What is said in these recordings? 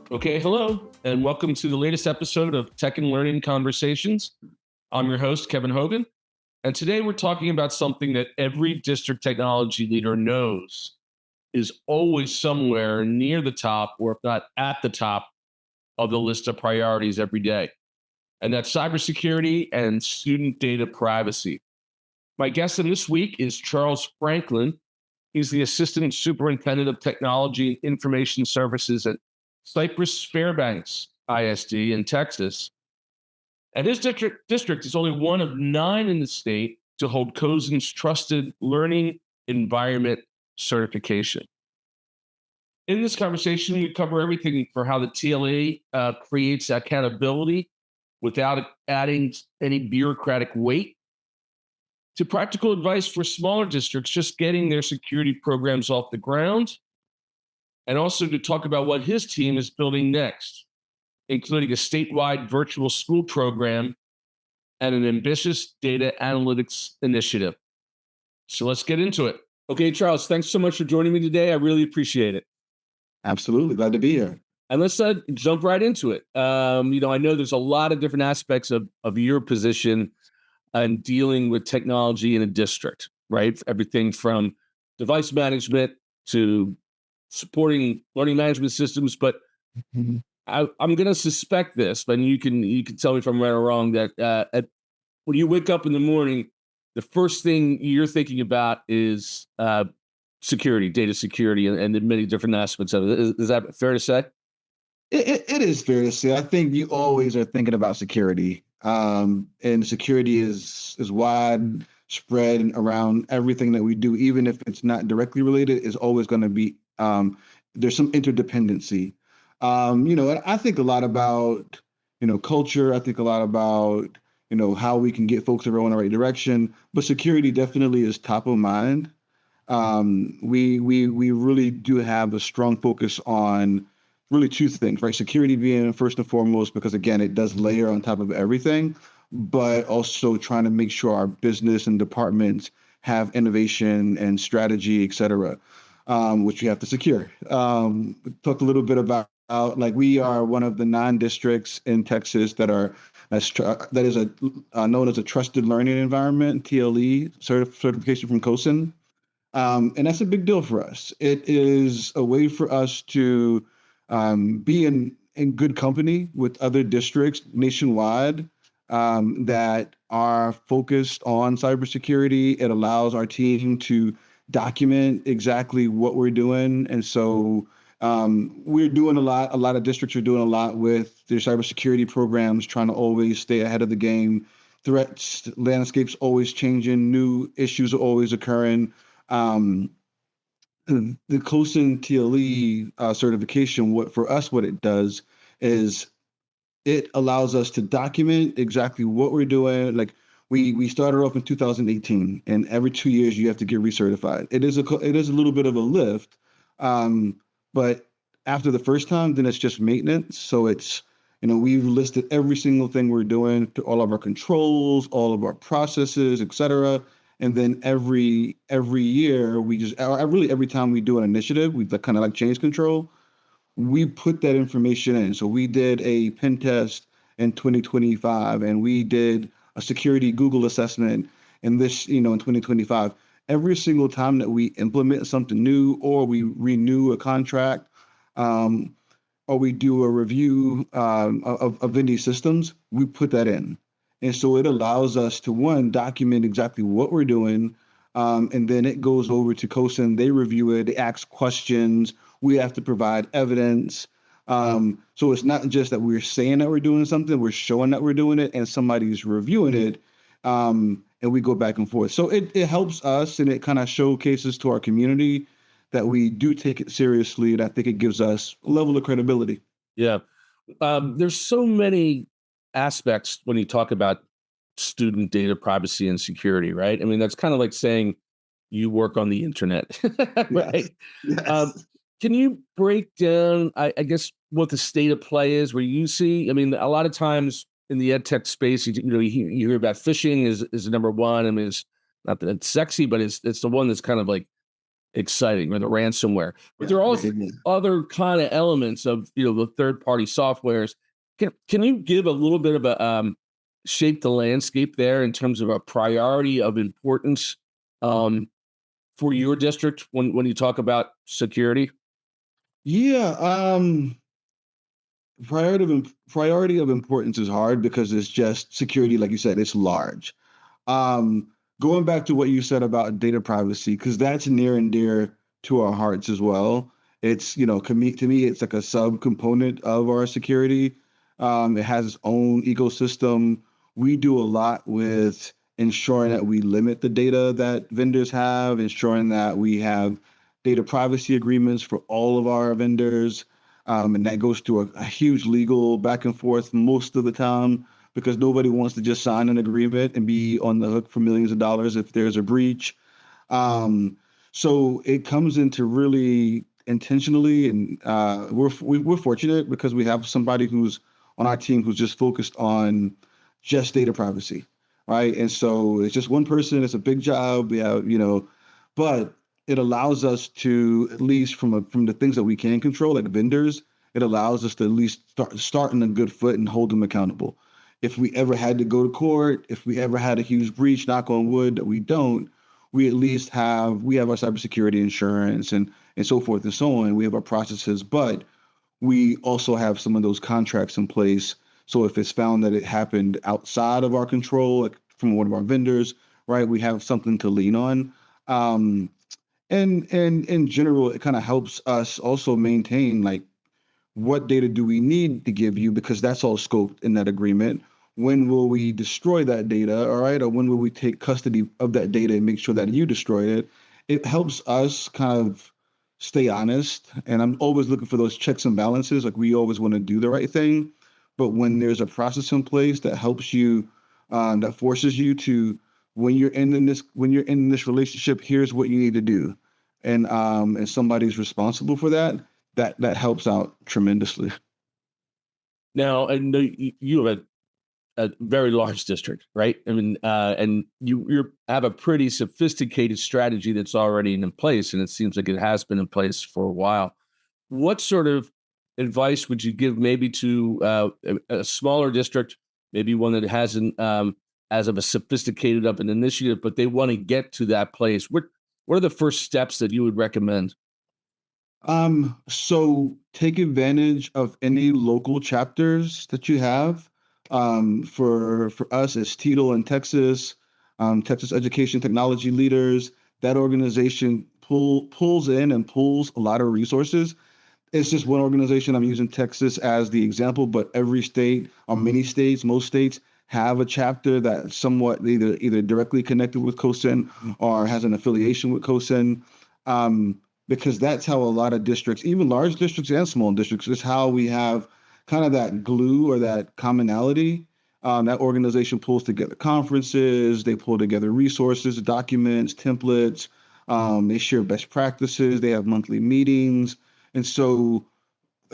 Okay, hello, and welcome to the latest episode of Tech and Learning Conversations. I'm your host, Kevin Hogan, and today we're talking about something that every district technology leader knows is always somewhere near the top, or if not at the top, of the list of priorities every day. And that's cybersecurity and student data privacy. My guest in this week is Charles Franklin. He's the Assistant Superintendent of Technology and Information Services at Cypress-Fairbanks ISD in Texas. And his district is only one of 9 in the state to hold COSN's Trusted Learning Environment certification. In this conversation, we cover everything for how the TLE creates accountability without adding any bureaucratic weight, to practical advice for smaller districts just getting their security programs off the ground, and also to talk about what his team is building next, including a statewide virtual school program and an ambitious data analytics initiative. So let's get into it. Okay, Charles, thanks so much for joining me today. I really appreciate it. Absolutely. Glad to be here. And let's jump right into it. I know there's a lot of different aspects of your position and dealing with technology in a district, right? Everything from device management to supporting learning management systems. But Mhm. I'm going to suspect this, but you can tell me if I'm right or wrong, that when you wake up in the morning, the first thing you're thinking about is security, data security, and the many different aspects of it. Is that fair to say? It is fair to say. I think you always are thinking about security, and security is widespread around everything that we do, even if it's not directly related. Is always going to be there's some interdependency. I think a lot about culture. I think a lot about how we can get folks to row in the right direction. But security definitely is top of mind. We really do have a strong focus on really 2 things, right? Security being first and foremost, because again, it does layer on top of everything, but also trying to make sure our business and departments have innovation and strategy, et cetera, which we have to secure. Talked a little bit about like we are one of the 9 districts in Texas that is known as a trusted learning environment, TLE certification from COSN. And that's a big deal for us. It is a way for us to be in good company with other districts nationwide that are focused on cybersecurity. It allows our team to document exactly what we're doing. And so we're doing a lot. A lot of districts are doing a lot with their cybersecurity programs, trying to always stay ahead of the game. Threats, landscape's always changing. New issues are always occurring. The COSN TLE certification, what it does is it allows us to document exactly what we're doing. Like we started off in 2018, and every 2 years you have to get recertified. It is a little bit of a lift, but after the first time, then it's just maintenance. So it's we've listed every single thing we're doing, to all of our controls, all of our processes, et cetera. And then every year really every time we do an initiative, we kind of like change control, we put that information in. So we did a pen test in 2025, and we did a security Google assessment in 2025. Every single time that we implement something new, or we renew a contract, or we do a review of any systems, we put that in. And so it allows us to, one, document exactly what we're doing, and then it goes over to COSN. They review it, they ask questions. We have to provide evidence. So it's not just that we're saying that we're doing something, we're showing that we're doing it, and somebody's reviewing it, and we go back and forth. So it helps us, and it kind of showcases to our community that we do take it seriously, and I think it gives us a level of credibility. Yeah. There's so many aspects when you talk about student data privacy and security, right? I mean, that's kind of like saying you work on the internet, right? Yes. Can you break down, I guess, what the state of play is where you see? I mean, a lot of times in the ed tech space, you hear about phishing is number one. I mean, it's not that it's sexy, but it's the one that's kind of like exciting, or the ransomware. But there are also other kind of elements of the third-party softwares. Can you give a little bit of a shape the landscape there in terms of a priority of importance for your district when you talk about security? Yeah, priority of importance is hard because it's just security, like you said, it's large. Um, Going back to what you said about data privacy, because that's near and dear to our hearts as well. It's, to me, it's like a subcomponent of our security. It has its own ecosystem. We do a lot with ensuring that we limit the data that vendors have, ensuring that we have data privacy agreements for all of our vendors. And that goes through a huge legal back and forth most of the time because nobody wants to just sign an agreement and be on the hook for millions of dollars if there's a breach. So it comes into really intentionally, and we're fortunate because we have somebody who's on our team who's just focused on just data privacy, right? And so it's just one person. It's a big job. We have, but it allows us to, at least from the things that we can control, like vendors, it allows us to at least start in a good foot and hold them accountable. If we ever had to go to court, if we ever had a huge breach, knock on wood that we don't, we at least we have our cybersecurity insurance and so forth and so on. We have our processes, but we also have some of those contracts in place. So if it's found that it happened outside of our control, like from one of our vendors, right, we have something to lean on. And in general, it kind of helps us also maintain like what data do we need to give you because that's all scoped in that agreement. When will we destroy that data, all right? Or when will we take custody of that data and make sure that you destroy it? It helps us kind of stay honest. And I'm always looking for those checks and balances. Like we always want to do the right thing. But when there's a process in place that helps you, that forces you to, when you're in this relationship, here's what you need to do. And somebody's responsible for that, that helps out tremendously. Now, I know you have a very large district, right? I mean, and you have a pretty sophisticated strategy that's already in place, and it seems like it has been in place for a while. What sort of advice would you give maybe to a smaller district, maybe one that hasn't as of a sophisticated of an initiative, but they want to get to that place? What are the first steps that you would recommend? So take advantage of any local chapters that you have. For us, it's TETL in Texas, Texas Education Technology Leaders. That organization pulls in and pulls a lot of resources. It's just one organization. I'm using Texas as the example, but every state or many states, most states have a chapter that's somewhat either directly connected with CoSIN or has an affiliation with CoSIN. Because that's how a lot of districts, even large districts and small districts, is how we have kind of that glue or that commonality. That organization pulls together conferences, they pull together resources, documents, templates, they share best practices, they have monthly meetings. And so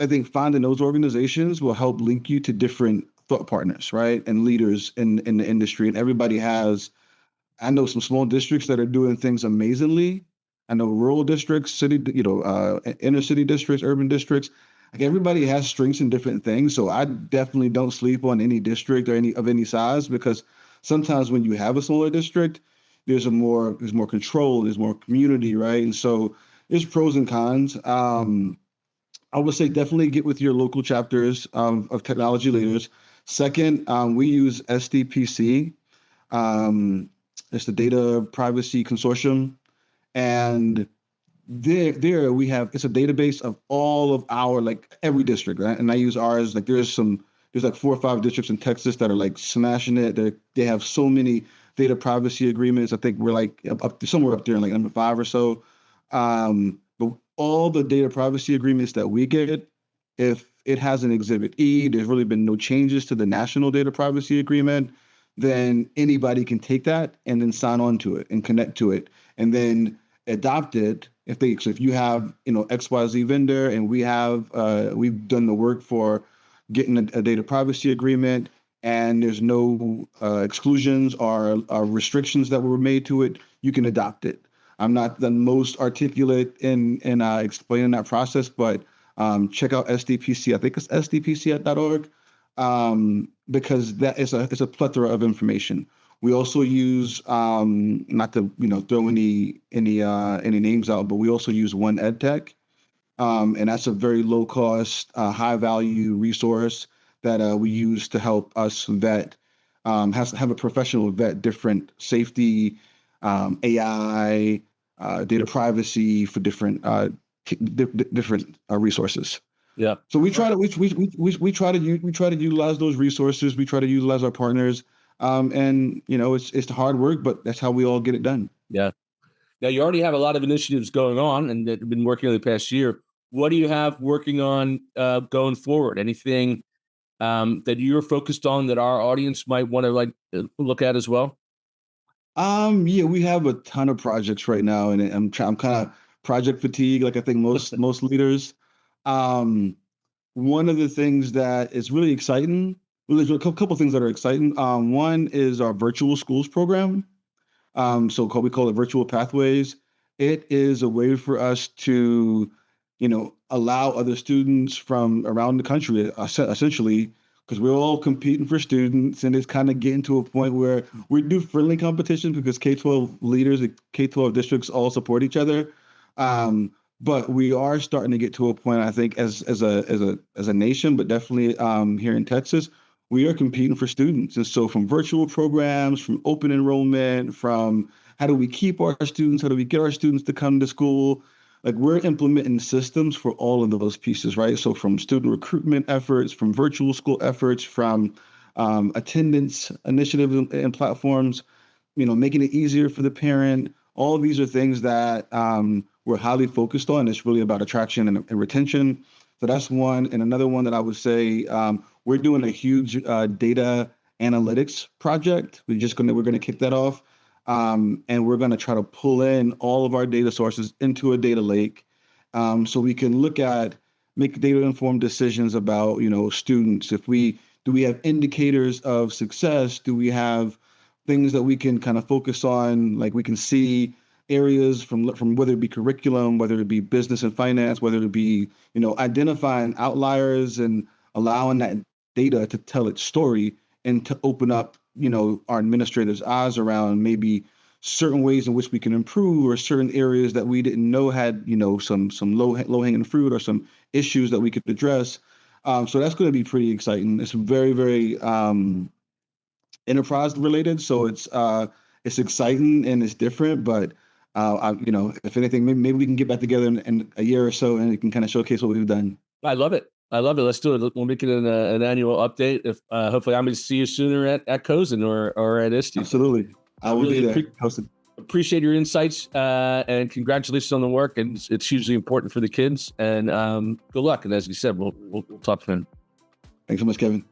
I think finding those organizations will help link you to different thought partners, right? And leaders in the industry. And everybody has, I know some small districts that are doing things amazingly. I know rural districts, inner city districts, urban districts. Like everybody has strengths in different things. So I definitely don't sleep on any district or any size because sometimes when you have a smaller district, there's more control, there's more community, right? And so there's pros and cons. I would say definitely get with your local chapters of technology leaders. Second, we use SDPC. It's the Data Privacy Consortium. And there we have, it's a database of all of our, like every district, right? And I use ours, like there's like 4 or 5 districts in Texas that are like smashing it. They have so many data privacy agreements. I think we're like somewhere up there in like number 5 or so. But all the data privacy agreements that we get, if it has an Exhibit E, there's really been no changes to the national data privacy agreement, then anybody can take that and then sign on to it and connect to it and then adopt it. If you have, XYZ vendor and we've done the work for getting a data privacy agreement and there's no exclusions or restrictions that were made to it, you can adopt it. I'm not the most articulate in explaining that process, but check out SDPC. I think it's sdpc.org, because that is it's a plethora of information. We also use, not to throw any names out, but we also use One EdTech, and that's a very low cost, high value resource that we use to help us vet, has to have a professional vet different safety, AI, data privacy for different resources. Yeah. So we try to we try to utilize those resources. We try to utilize our partners, and it's hard work, but that's how we all get it done. Yeah. Now, you already have a lot of initiatives going on and that have been working over the past year. What do you have working on going forward? Anything that you're focused on that our audience might want to look at as well? Yeah, we have a ton of projects right now, and I'm kind of project fatigue, like I think most leaders. Um, One of the things that is really exciting, well, there's a couple things that are exciting. One is our virtual schools program. We call it Virtual Pathways. It is a way for us to, allow other students from around the country, essentially, because we're all competing for students, and it's kind of getting to a point where we do friendly competition because K-12 leaders and K-12 districts all support each other. But we are starting to get to a point, I think, as a nation, but definitely here in Texas, we are competing for students. And so from virtual programs, from open enrollment, from how do we keep our students, how do we get our students to come to school? Like, we're implementing systems for all of those pieces, right? So from student recruitment efforts, from virtual school efforts, from attendance initiatives and platforms, making it easier for the parent. All of these are things that we're highly focused on. It's really about attraction and retention. So that's one. And another one that I would say, we're doing a huge data analytics project. We're going to kick that off. And we're going to try to pull in all of our data sources into a data lake, so we can make data informed decisions about, students. Do we have indicators of success? Do we have things that we can kind of focus on? Like, we can see areas from whether it be curriculum, whether it be business and finance, whether it be, identifying outliers and allowing that data to tell its story and to open up, our administrators' eyes around maybe certain ways in which we can improve, or certain areas that we didn't know had, some low hanging fruit, or some issues that we could address. So that's going to be pretty exciting. It's very, very enterprise related, so it's exciting and it's different. But if anything, maybe we can get back together in a year or so, and we can kind of showcase what we've done. I love it. Let's do it. We'll make it an annual update. If hopefully I'm going to see you sooner at COSN or at ISD. Absolutely. I will really be there. Appreciate your insights, and congratulations on the work. And it's hugely important for the kids. And good luck. And as you said, we'll talk then. Thanks so much, Kevin.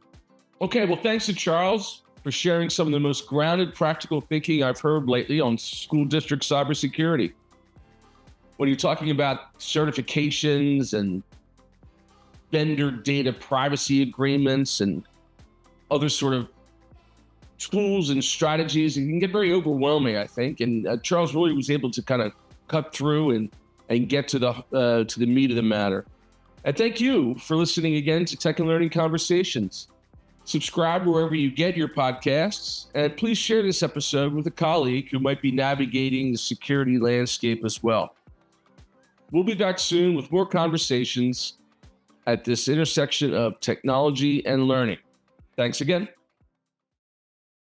Okay. Well, thanks to Charles for sharing some of the most grounded, practical thinking I've heard lately on school district cybersecurity. When you're talking about certifications and vendor data privacy agreements and other sort of tools and strategies, it can get very overwhelming, I think. And Charles really was able to kind of cut through and get to the meat of the matter. And thank you for listening again to Tech and Learning Conversations. Subscribe wherever you get your podcasts, and please share this episode with a colleague who might be navigating the security landscape as well. We'll be back soon with more conversations at this intersection of technology and learning. Thanks again.